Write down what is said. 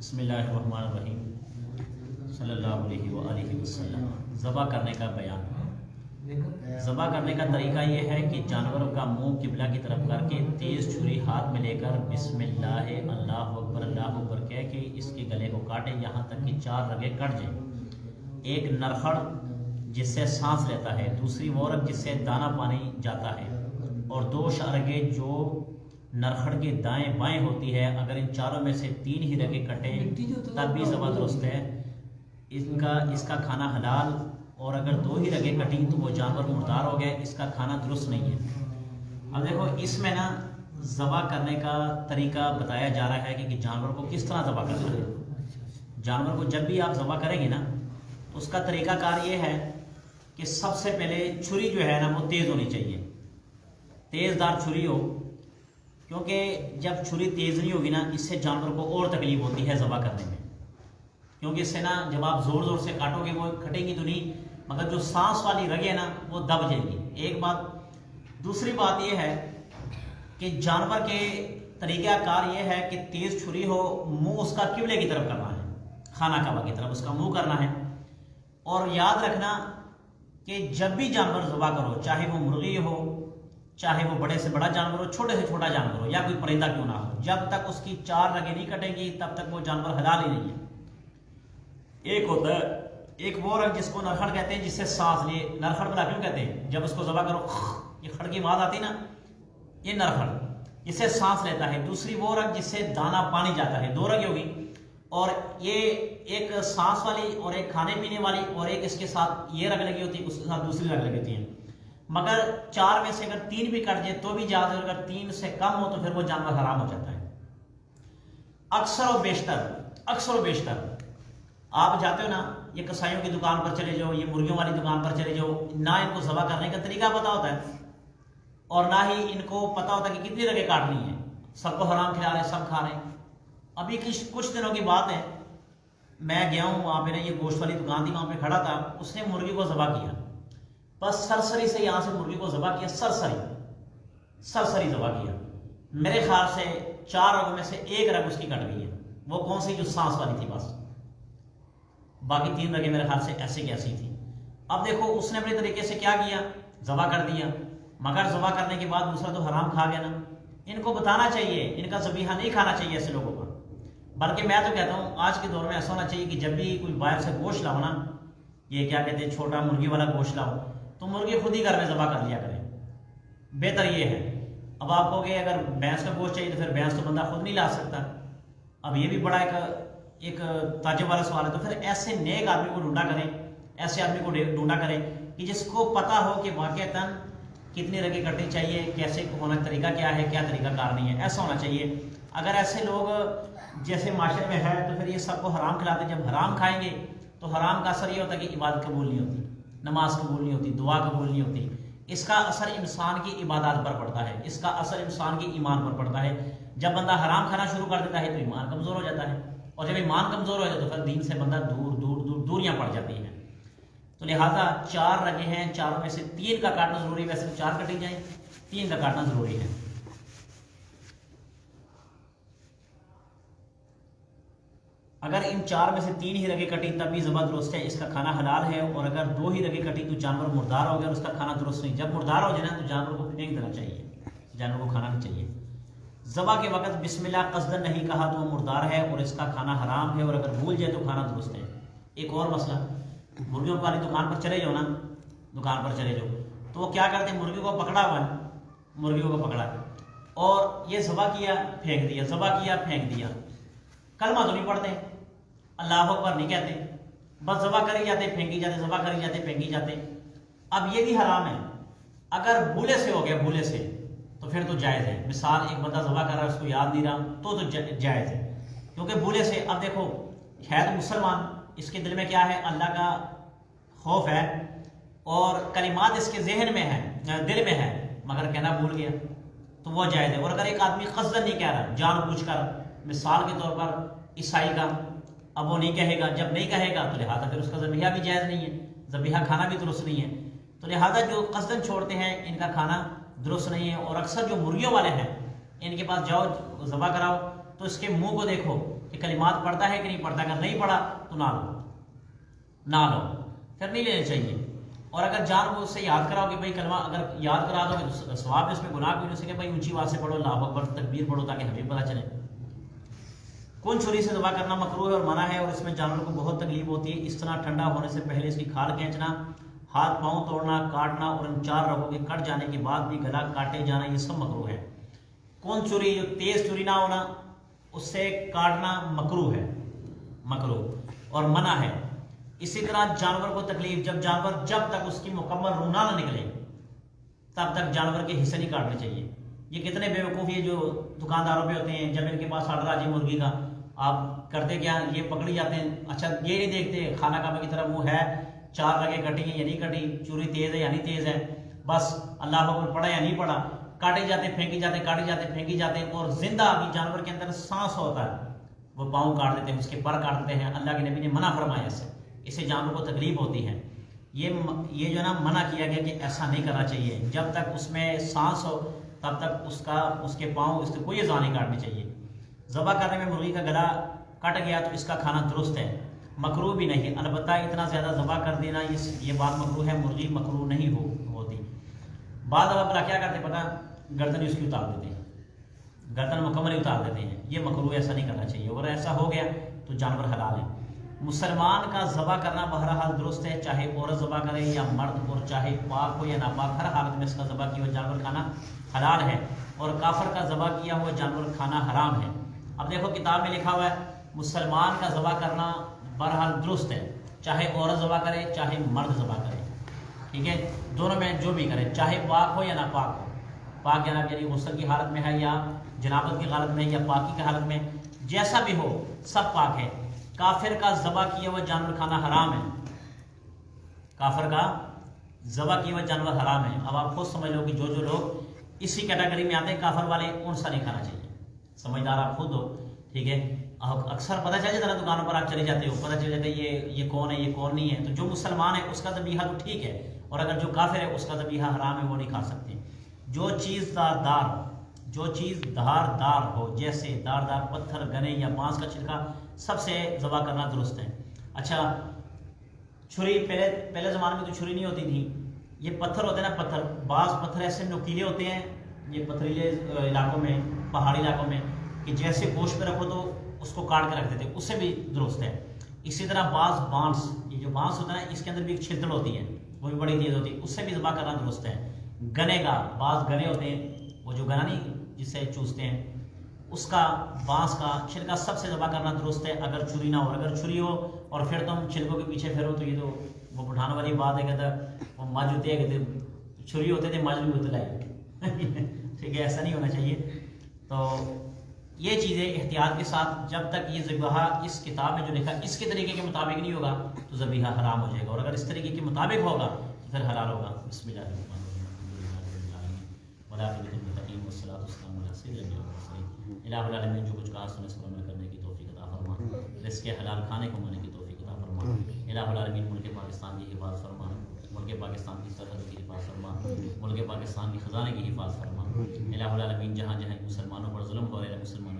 بسم اللہ الرحمن الرحیم صلی اللہ علیہ وآلہ وسلم۔ ذبح کرنے کا بیان۔ ذبح کرنے کا طریقہ یہ ہے کہ جانور کا منہ قبلہ کی طرف کر کے تیز چھری ہاتھ میں لے کر بسم اللہ اللہ اکبر کہہ کے اس کے گلے کو کاٹے یہاں تک کہ 4 رگیں کٹ جائیں۔ ایک نرخڑ جس سے سانس لیتا ہے، دوسری وہ رگ جس سے دانہ پانی جاتا ہے، اور 2 رگیں جو نرخڑ کے دائیں بائیں ہوتی ہے۔ اگر ان چاروں میں سے 3 ہی رگیں کٹیں تب بھی ذبح درست ہے، اس کا کھانا حلال، اور اگر 2 ہی رگیں کٹیں تو وہ جانور مردار ہو گئے، اس کا کھانا درست نہیں ہے۔ اب دیکھو اس میں نا ذبح کرنے کا طریقہ بتایا جا رہا ہے کہ جانور کو کس طرح ذبح کرنا ہے۔ جانور کو جب بھی آپ ذبح کریں گے نا تو اس کا طریقہ کار یہ ہے کہ سب سے پہلے چھری جو ہے نا وہ تیز ہونی چاہیے، تیز دار چھری ہو، کیونکہ جب چھری تیز نہیں ہوگی نا اس سے جانور کو اور تکلیف ہوتی ہے ذبح کرنے میں، کیونکہ اس سے نا جب آپ زور زور سے کاٹو گے وہ کھٹیں گی تو نہیں، مگر جو سانس والی رگیں نا وہ دب جائیں گی، ایک بات۔ دوسری بات یہ ہے کہ جانور کے طریقہ کار یہ ہے کہ تیز چھری ہو، منہ اس کا قبلے کی طرف کرنا ہے، خانہ کعبہ کی طرف اس کا منہ کرنا ہے۔ اور یاد رکھنا کہ جب بھی جانور ذبح کرو، چاہے وہ مرغی ہو، چاہے وہ بڑے سے بڑا جانور ہو، چھوٹے سے چھوٹا جانور ہو، یا کوئی پرندہ کیوں نہ ہو، جب تک اس کی 4 رگیں نہیں کٹیں گی تب تک وہ جانور حلال ہی نہیں ہے۔ ایک ہوتا ہے ایک وہ رگ جس کو نرخڑ کہتے ہیں، جس سے سانس لیے، نرخڑ بلا کیوں کہتے ہیں؟ جب اس کو ذبح کرو یہ کھڑ کی آواز آتی نا، یہ نرخڑ جس سے سانس لیتا ہے۔ دوسری وہ رگ جس سے دانہ پانی جاتا ہے، 2 رگیں ہوگی، اور یہ ایک سانس والی اور ایک کھانے پینے والی، اور ایک اس کے ساتھ یہ رگ لگی ہوتی ہے، اس کے ساتھ دوسری رگ لگی ہوتی ہے۔ مگر 4 میں سے اگر 3 بھی کٹ جائے تو بھی جائز ہے، اگر 3 سے کم ہو تو پھر وہ جانور حرام ہو جاتا ہے۔ اکثر و بیشتر آپ جاتے ہو نا، یہ کسائیوں کی دکان پر چلے جاؤ، یہ مرغیوں والی دکان پر چلے جاؤ، نہ ان کو ذبح کرنے کا طریقہ پتہ ہوتا ہے اور نہ ہی ان کو پتہ ہوتا ہے کہ کتنی رگیں کاٹنی ہے۔ سب کو حرام کھلا رہے ہیں، سب کھا رہے ہیں۔ ابھی کچھ دنوں کی بات ہے، میں گیا ہوں وہاں پہ نا، یہ گوشت والی دکان تھی، وہاں پہ کھڑا تھا، اس نے مرغی کو ذبح کیا، بس سرسری سے یہاں سے مرغی کو ذبح کیا، سرسری ذبح کیا۔ میرے خیال سے 4 رگوں میں سے 1 رگ اس کی کٹ گئی ہے، وہ کون سی؟ جو سانس والی تھی، بس باقی 3 رگیں میرے خیال سے ایسے کی ایسی تھی۔ اب دیکھو اس نے اپنے طریقے سے کیا کیا، ذبح کر دیا، مگر ذبح کرنے کے بعد دوسرا تو حرام کھا گیا نا۔ ان کو بتانا چاہیے، ان کا ذبیحہ نہیں کھانا چاہیے ایسے لوگوں کو، بلکہ میں تو کہتا ہوں آج کے دور میں ایسا ہونا چاہیے کہ جب بھی کوئی باہر سے گوشت لاؤ نا، یہ کیا کہتے ہیں چھوٹا مرغی والا گوشت لاؤ، تو مرغی خود ہی گھر میں ذبح کر لیا کرے، بہتر یہ ہے۔ اب آپ کو کہ اگر بھینس کا گوشت چاہیے تو پھر بھینس تو بندہ خود نہیں لا سکتا، اب یہ بھی بڑا ایک تعجب والا سوال ہے۔ تو پھر ایسے نیک آدمی کو ڈھونڈا کریں، ایسے آدمی کو ڈھونڈا کریں کہ جس کو پتہ ہو کہ واقعتاً کتنی رگیں کٹنی چاہیے، کیسے ہونا، طریقہ کیا ہے، کیا طریقہ کار نہیں ہے، ایسا ہونا چاہیے۔ اگر ایسے لوگ جیسے معاشرے میں ہے تو پھر یہ سب کو حرام کھلاتے ہیں۔ جب حرام کھائیں گے تو حرام کا اثر یہ ہوتا ہے کہ عبادت قبول نہیں ہوتی، نماز قبول نہیں ہوتی، دعا قبول نہیں ہوتی۔ اس کا اثر انسان کی عبادات پر پڑتا ہے، اس کا اثر انسان کی ایمان پر پڑتا ہے۔ جب بندہ حرام کھانا شروع کر دیتا ہے تو ایمان کمزور ہو جاتا ہے، اور جب ایمان کمزور ہو جاتا ہے تو پھر دین سے بندہ دوریاں پڑ جاتی ہیں۔ تو لہٰذا 4 رگیں ہیں، 4 میں سے 3 کا کاٹنا ضروری ہے، ویسے 4 کٹی جائیں، 3 کا کاٹنا ضروری ہے۔ اگر ان 4 میں سے 3 ہی رگیں کٹی تب بھی ذبح درست ہے، اس کا کھانا حلال ہے، اور اگر 2 ہی رگیں کٹی تو جانور مردار ہو گیا اور اس کا کھانا درست نہیں۔ جب مردار ہو جائے نا تو جانور کو پھینک دینا چاہیے، جانور کو کھانا نہیں چاہیے۔ ذبح کے وقت بسم اللہ قصدن نہیں کہا تو وہ مردار ہے اور اس کا کھانا حرام ہے، اور اگر بھول جائے تو کھانا درست ہے۔ ایک اور مسئلہ، مرغیوں والی دکان پر چلے جاؤ نا، دکان پر چلے جاؤ تو وہ کیا کرتے ہیں، مرغی کو پکڑا ہوا ہے، مرغیوں کو پکڑا اور یہ ذبح کیا پھینک دیا، ذبح کیا پھینک دیا، کلمہ تو نہیں پڑھتے، اللہ اکبر نہیں کہتے، بس ذبح کری جاتے پھینکی جاتے، ذبح کری جاتے پھینکی جاتے۔ اب یہ بھی حرام ہے۔ اگر بھولے سے ہو گیا، بھولے سے، تو پھر تو جائز ہے۔ مثال ایک بندہ ذبح کر رہا ہے، اس کو یاد نہیں رہا تو جائز ہے، کیونکہ بھولے سے۔ اب دیکھو ہے تو مسلمان، اس کے دل میں کیا ہے، اللہ کا خوف ہے، اور کلمات اس کے ذہن میں ہے، دل میں ہے، مگر کہنا بھول گیا تو وہ جائز ہے۔ اور اگر ایک آدمی قصدن نہیں کہہ رہا، جان بوجھ کر، مثال کے طور پر عیسائی کا، اب وہ نہیں کہے گا، جب نہیں کہے گا تو لہٰذا پھر اس کا ذبیحہ بھی جائز نہیں ہے، ذبیحہ کھانا بھی درست نہیں ہے۔ تو لہٰذا جو قصدن چھوڑتے ہیں ان کا کھانا درست نہیں ہے۔ اور اکثر جو مرغیوں والے ہیں ان کے پاس جاؤ ذبح کراؤ تو اس کے منہ کو دیکھو، کہ کلمات پڑھتا ہے کہ نہیں پڑھتا، اگر نہیں پڑھا تو نہ لو، پھر نہیں لینے چاہیے۔ اور اگر جان کو اس سے یاد کراؤ کہ بھائی کلمہ اگر یاد کرا دو کہ ثواب ہے، اس میں گناہ بھی نہیں ہو سکے، بھائی اونچی آواز سے پڑھو، اللہ اکبر تکبیر پڑھو تاکہ ہمیں پتہ چلے۔ کون چھری سے ذبح کرنا مکروہ ہے اور منع ہے، اور اس میں جانور کو بہت تکلیف ہوتی ہے۔ اس طرح ٹھنڈا ہونے سے پہلے اس کی کھال کھینچنا، ہاتھ پاؤں توڑنا، کاٹنا اور ان 4 رگوں کے کٹ جانے کے بعد بھی گلا کاٹے جانا، یہ سب مکروہ ہے۔ کون چھری؟ جو تیز چھری نہ ہونا، اس سے کاٹنا مکروہ ہے، مکروہ اور منع ہے۔ اسی طرح جانور کو تکلیف، جب تک اس کی مکمل رونا نہ نکلے تب تک جانور کے حصے نہیں کاٹنے چاہیے۔ یہ کتنے بے وقوف یہ جو دکانداروں پہ ہوتے ہیں، جب ان کے پاس آرڈر آ جائے مرغی کا، آپ کرتے کیا، یہ پکڑی جاتے ہیں، اچھا یہ نہیں دیکھتے خانہ کعبہ کی طرف وہ ہے 4 رگیں کٹی ہیں یا نہیں کٹی، چوری تیز ہے یا نہیں تیز ہے، بس اللہ اکبر پڑھا یا نہیں پڑھا، کاٹے جاتے پھینکی جاتے، کاٹے جاتے پھینکی جاتے، اور زندہ بھی جانور کے اندر سانس ہوتا ہے وہ پاؤں کاٹ دیتے ہیں، اس کے پر کاٹ دیتے ہیں۔ اللہ کے نبی نے منع فرمایا اس سے جانور کو تکلیف ہوتی ہے۔ یہ جو ہے نا منع کیا گیا کہ ایسا نہیں کرنا چاہیے، جب تک اس میں سانس ہو تب تک اس کے پاؤں، اس سے کوئی اذا نہیں کاٹنی چاہیے۔ ذبح کرنے میں مرغی کا گلا کٹ گیا تو اس کا کھانا درست ہے، مکروہ بھی نہیں، البتہ اتنا زیادہ ذبح کر دینا یہ بات مکروہ ہے، مرغی مکروہ نہیں ہوتی۔ بعض اب کیا کرتے پتہ، گردن اس کی اتار دیتے ہیں، گردن مکمل اتار دیتے ہیں، یہ مکروہ، ایسا نہیں کرنا چاہیے۔ اگر ایسا ہو گیا تو جانور حلال ہے۔ مسلمان کا ذبح کرنا بہرحال درست ہے، چاہے عورت ذبح کرے یا مرد، اور چاہے پاک ہو یا ناپاک، ہر حالت میں اس کا ذبح کیا ہوا جانور کھانا حلال ہے، اور کافر کا ذبح کیا ہوا جانور کھانا حرام ہے۔ اب دیکھو کتاب میں لکھا ہوا ہے مسلمان کا ذبح کرنا بہرحال درست ہے، چاہے عورت ذبح کرے چاہے مرد ذبح کرے، ٹھیک ہے، دونوں میں جو بھی کرے، چاہے پاک ہو یا ناپاک ہو، پاک جناب یعنی غسل کی حالت میں ہے یا جنابت کی حالت میں یا پاکی کی حالت میں، جیسا بھی ہو سب پاک ہے۔ کافر کا ذبح کیا ہوا جانور کھانا حرام ہے، کافر کا ذبح کیا ہوا جانور حرام ہے۔ اب آپ خود سمجھ لو کہ جو لوگ اسی کیٹیگری میں آتے ہیں کافر والے، ان سا نہیں کھانا چاہیے، سمجھدار آپ خود ہو، ٹھیک ہے۔ اکثر پتہ چل جاتا ہے دکانوں پر آپ چلے جاتے ہو، پتہ چل جاتا ہے یہ کون ہے یہ کون نہیں ہے، تو جو مسلمان ہے اس کا ذبیحہ تو ٹھیک ہے، اور اگر جو کافر ہے اس کا ذبیحہ حرام ہے، وہ نہیں کھا سکتے۔ جو چیز دار ہو، جیسے دار پتھر، گنے یا بانس کا چھلکا، سب سے ذبح کرنا درست ہے۔ اچھا چھری، پہلے زمانے میں تو چھری نہیں ہوتی تھی، یہ پتھر ہوتے ہیں نا، پتھر، بعض پتھر ایسے نوکیلے ہوتے ہیں یہ پتھریلے علاقوں میں، پہاڑی علاقوں میں، کہ جیسے گوشت پہ رکھو تو اس کو کاٹ کے رکھ دیتے، اس سے بھی درست ہے۔ اسی طرح بعض بانس، یہ جو بانس ہوتا ہے نا، اس کے اندر بھی ایک چھلتڑ ہوتی ہے، وہ بھی بڑی تیز ہوتی ہے، اس سے بھی ذبح کرنا درست ہے۔ گنے کا، بعض گنے ہوتے ہیں، وہ جو گنا نہیں جس سے چوستے ہیں، اس کا بانس کا چھلکا سب سے ذبح کرنا درست ہے، اگر چھری نہ ہو۔ اگر چھری ہو اور پھر تم چھلکوں کے پیچھے پھرو تو یہ تو وہ بٹھانے والی بات ہے، کہتا وہ مجھ ہوتے ہیں، کہتے چھری ہوتے تھے مجھ بھی ہوتے لائے، ٹھیک ہے، ایسا نہیں ہونا چاہیے۔ تو یہ چیزیں احتیاط کے ساتھ، جب تک یہ ذبیحہ اس کتاب میں جو لکھا اس کے طریقے کے مطابق نہیں ہوگا تو ذبیحہ حرام ہو جائے گا، اور اگر اس طریقے کے مطابق ہوگا تو پھر حلال ہوگا۔ بسم اللہ الرحمن الرحیم، والصلاۃ والسلام علی سیدنا محمد۔ الہ العالمین، جو کچھ کہا سنے اس پر عمل کرنے کی توفیق عطا فرما، رزق حلال کھانے کو مانے کی توفیق عطا فرما۔ الہ العالمین، ملک پاکستان کی حفاظت فرما، ملک پاکستان کی سرحد کی حفاظت فرما، ملک پاکستان کی خزانے کی حفاظت فرما۔ الہ العالمین، جہاں جہاں مسلمانوں پر ظلم ہو رہے ہیں، مسلمانوں